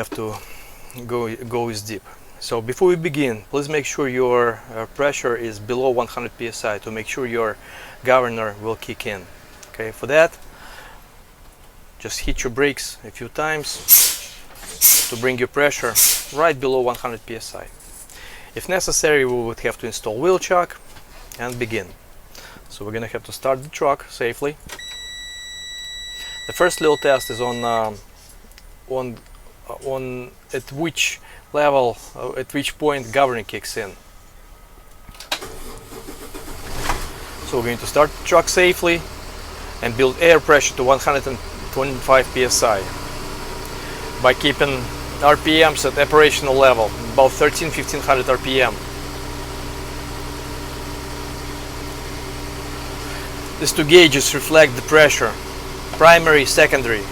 have to go is deep. So before we begin, please make sure your pressure is below 100 psi to make sure your governor will kick in. Okay, for that, just hit your brakes a few times to bring your pressure right below 100 psi. If necessary, we would have to install wheel chuck and begin. So we're gonna have to start the truck safely. The first little test is on at which level, at which point governing kicks in. So we're going to start the truck safely and build air pressure to 125 psi by keeping RPMs at operational level, about 1500 RPM. These two gauges reflect the pressure: primary, secondary.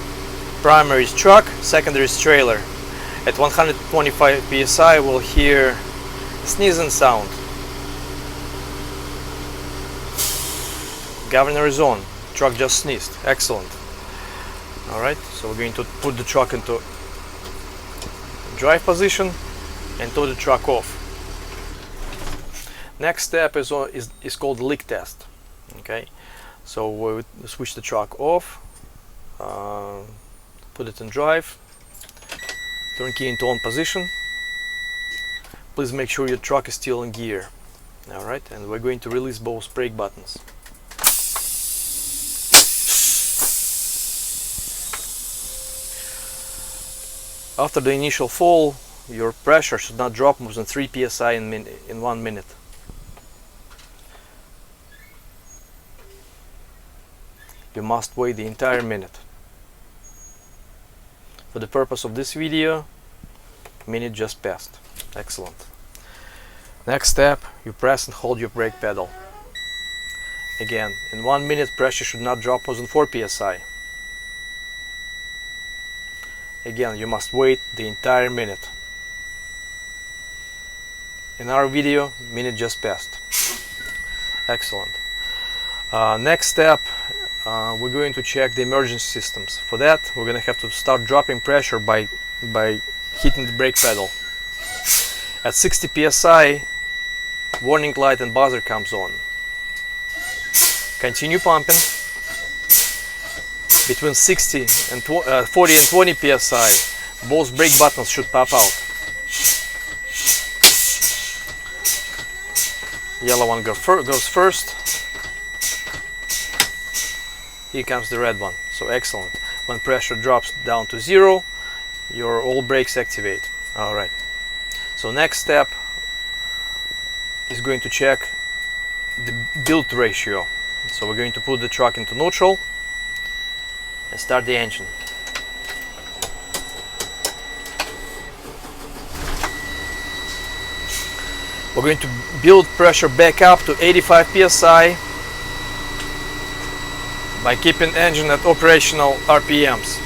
Primary is truck, secondary is trailer. At 125 psi we'll hear sneezing sound. Governor is on. Truck just sneezed. Excellent. Alright, so we're going to put the truck into drive position and tow the truck off. Next step is called leak test. Okay, so we'll switch the truck off, put it in drive, turn key into on position. Please make sure your truck is still in gear. Alright, and we're going to release both brake buttons. After the initial fall, your pressure should not drop more than 3 psi in 1 minute. You must wait the entire minute. For the purpose of this video, minute just passed. Excellent. Next step, you press and hold your brake pedal. Again, in 1 minute pressure should not drop more than 4 psi. Again, you must wait the entire minute. In our video, minute just passed. Excellent. Next step, we're going to check the emergency systems. For that, we're going to have to start dropping pressure by hitting the brake pedal. At 60 psi, warning light and buzzer comes on. Continue pumping. Between 40 and 20 psi, both brake buttons should pop out. Yellow one goes first. Here comes the red one. So excellent. When pressure drops down to 0, your all brakes activate. Alright. So next step is going to check the build ratio. So we're going to put the truck into neutral and start the engine. We're going to build pressure back up to 85 psi by keeping engine at operational RPMs.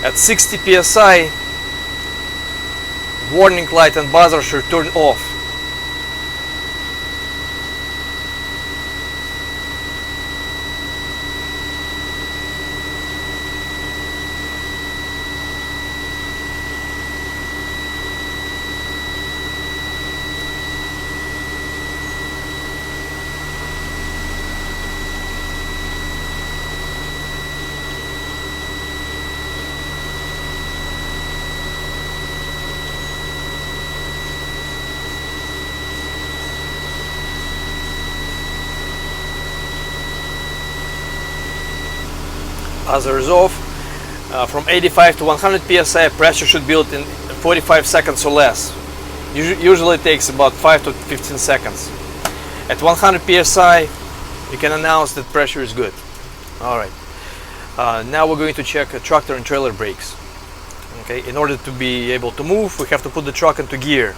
At 60 psi, warning light and buzzer should turn off. Buzzer is off. From 85 to 100 psi, pressure should build in 45 seconds or less. Usually it takes about 5 to 15 seconds. At 100 psi, you can announce that pressure is good. Alright. Now we're going to check tractor and trailer brakes. Okay, in order to be able to move, we have to put the truck into gear.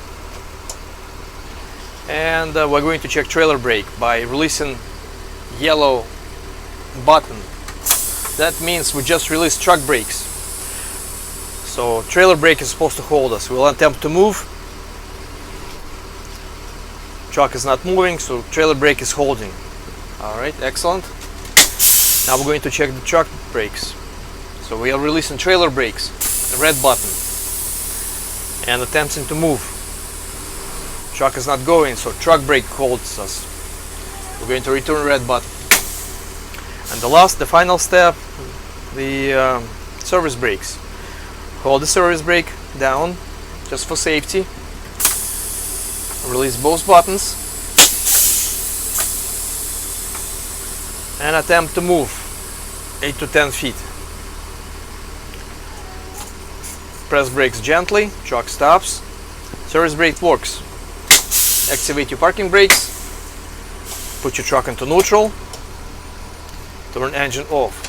And we're going to check trailer brake by releasing yellow button. That means we just released truck brakes. So trailer brake is supposed to hold us. We'll attempt to move. Truck is not moving, so trailer brake is holding. Alright, excellent. Now we're going to check the truck brakes. So we are releasing trailer brakes, red button, and attempting to move. Truck is not going, so truck brake holds us. We're going to return red button. And the final step, the service brakes. Hold the service brake down just for safety. Release both buttons and attempt to move 8 to 10 feet. Press brakes gently, truck stops. Service brake works. Activate your parking brakes. Put your truck into neutral. Turn engine off.